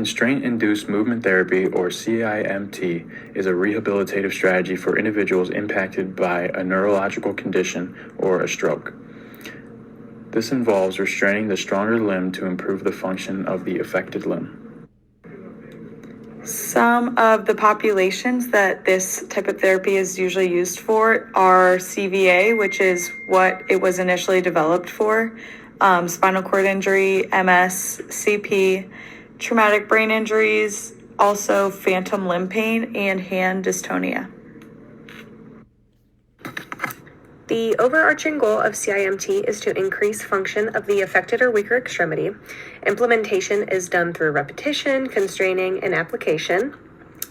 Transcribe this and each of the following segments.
Constraint-induced movement therapy, or CIMT, is a rehabilitative strategy for individuals impacted by a neurological condition or a stroke. This involves restraining the stronger limb to improve the function of the affected limb. Some of the populations that this type of therapy is usually used for are CVA, which is what it was initially developed for, spinal cord injury, MS, CP, traumatic brain injuries, also phantom limb pain, and hand dystonia. The overarching goal of CIMT is to increase function of the affected or weaker extremity. Implementation is done through repetition, constraining, and application.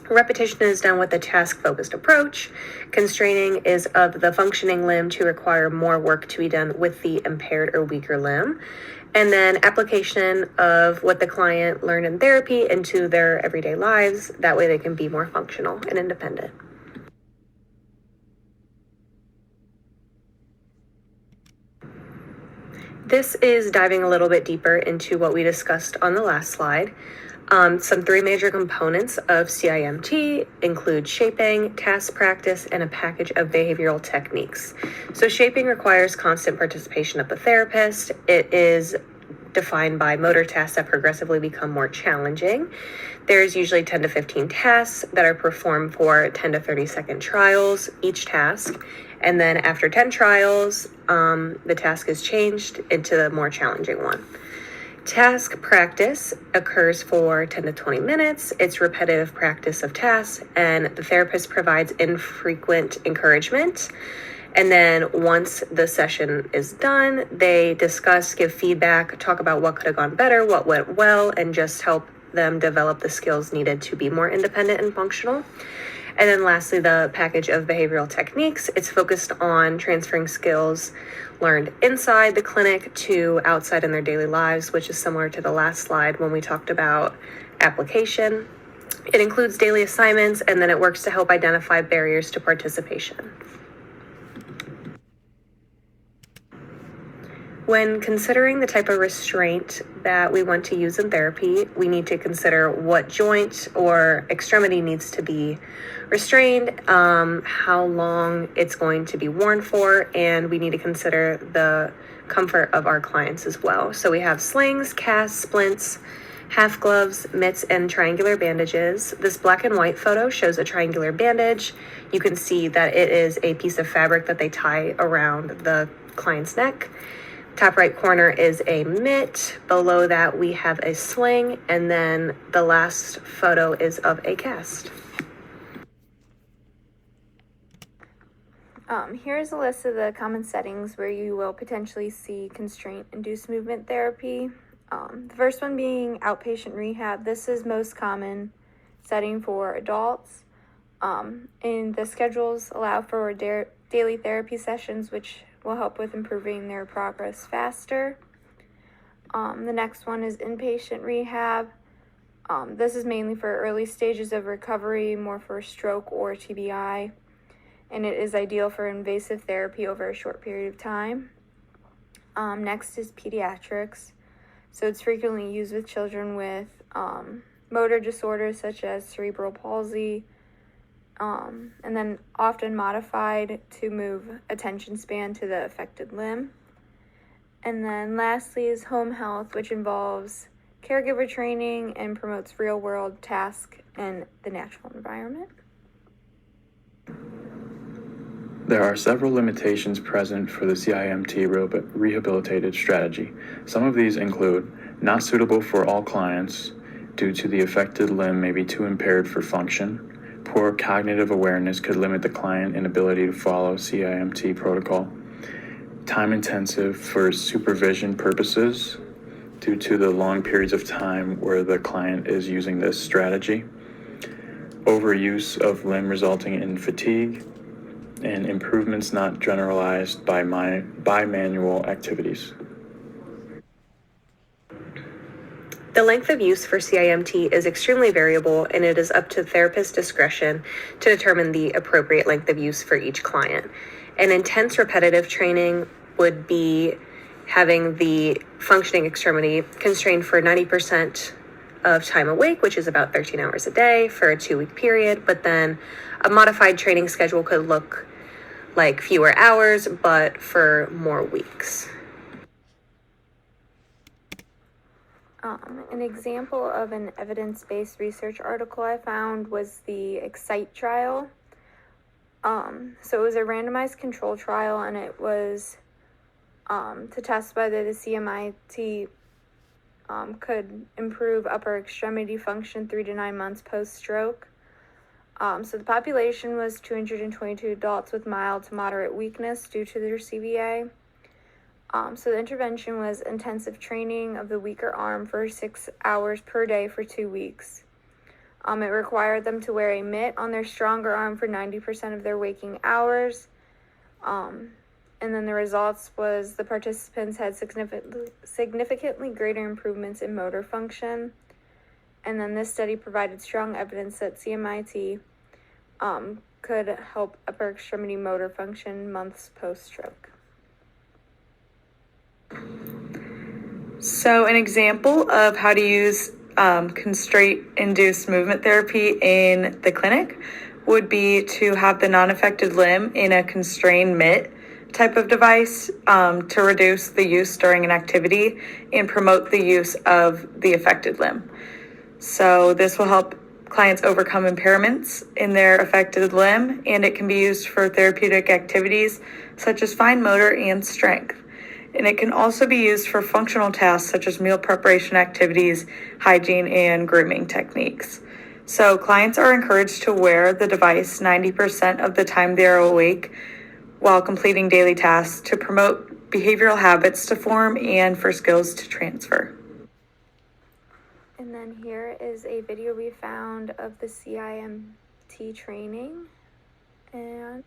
Repetition is done with a task-focused approach. Constraining is of the functioning limb to require more work to be done with the impaired or weaker limb. And then application of what the client learned in therapy into their everyday lives. That way they can be more functional and independent. This is diving a little bit deeper into what we discussed on the last slide. Some three major components of CIMT include shaping, task practice, and a package of behavioral techniques. So shaping requires constant participation of the therapist. It is defined by motor tasks that progressively become more challenging. There's usually 10 to 15 tasks that are performed for 10 to 30 second trials each task. And then after 10 trials, the task is changed into the more challenging one. Task practice occurs for 10 to 20 minutes. It's repetitive practice of tasks, and the therapist provides infrequent encouragement. And then once the session is done, they discuss, give feedback, talk about what could have gone better, what went well, and just help them develop the skills needed to be more independent and functional. And then lastly, the package of behavioral techniques. It's focused on transferring skills learned inside the clinic to outside in their daily lives, which is similar to the last slide when we talked about application. It includes daily assignments, and then it works to help identify barriers to participation. When considering the type of restraint that we want to use in therapy, we need to consider what joint or extremity needs to be restrained, how long it's going to be worn for, and we need to consider the comfort of our clients as well. So we have slings, casts, splints, half gloves, mitts, and triangular bandages. This black and white photo shows a triangular bandage. You can see that it is a piece of fabric that they tie around the client's neck. Top right corner is a mitt. Below that we have a sling, and then the last photo is of a cast. Here's a list of the common settings where you will potentially see constraint-induced movement therapy. The first one being outpatient rehab. This is most common setting for adults. And the schedules allow for daily therapy sessions, which will help with improving their progress faster. The next one is inpatient rehab. This is mainly for early stages of recovery, more for stroke or TBI, and it is ideal for invasive therapy over a short period of time. Next is pediatrics. So it's frequently used with children with motor disorders such as cerebral palsy, and then often modified to move attention span to the affected limb. And then lastly is home health, which involves caregiver training and promotes real-world tasks in the natural environment. There are several limitations present for the CIMT rehabilitative strategy. Some of these include not suitable for all clients due to the affected limb may be too impaired for function. Poor cognitive awareness could limit the client's inability to follow CIMT protocol. Time intensive for supervision purposes due to the long periods of time where the client is using this strategy. Overuse of limb resulting in fatigue, and improvements not generalized by manual activities. The length of use for CIMT is extremely variable, and it is up to therapist discretion to determine the appropriate length of use for each client. An intense repetitive training would be having the functioning extremity constrained for 90% of time awake, which is about 13 hours a day for a 2-week period. But then a modified training schedule could look like fewer hours, but for more weeks. An example of an evidence-based research article I found was the Excite trial. So it was a randomized control trial, and it was to test whether the CIMT could improve upper extremity function 3 to 9 months post-stroke. So the population was 222 adults with mild to moderate weakness due to their CVA. So the intervention was intensive training of the weaker arm for 6 hours per day for 2 weeks. It required them to wear a mitt on their stronger arm for 90% of their waking hours. And then the results was the participants had significantly greater improvements in motor function. And then this study provided strong evidence that CIMT could help upper extremity motor function months post-stroke. So an example of how to use constraint-induced movement therapy in the clinic would be to have the non-affected limb in a constrained mitt type of device to reduce the use during an activity and promote the use of the affected limb. So this will help clients overcome impairments in their affected limb, and it can be used for therapeutic activities such as fine motor and strength. And it can also be used for functional tasks such as meal preparation activities, hygiene, and grooming techniques. So clients are encouraged to wear the device 90% of the time they are awake while completing daily tasks to promote behavioral habits to form and for skills to transfer. And then here is a video we found of the CIMT training. And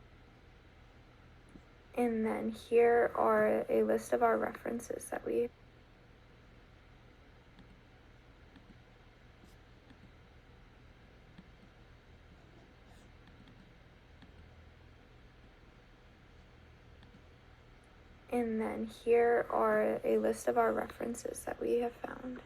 then here are a list of our references that we have found.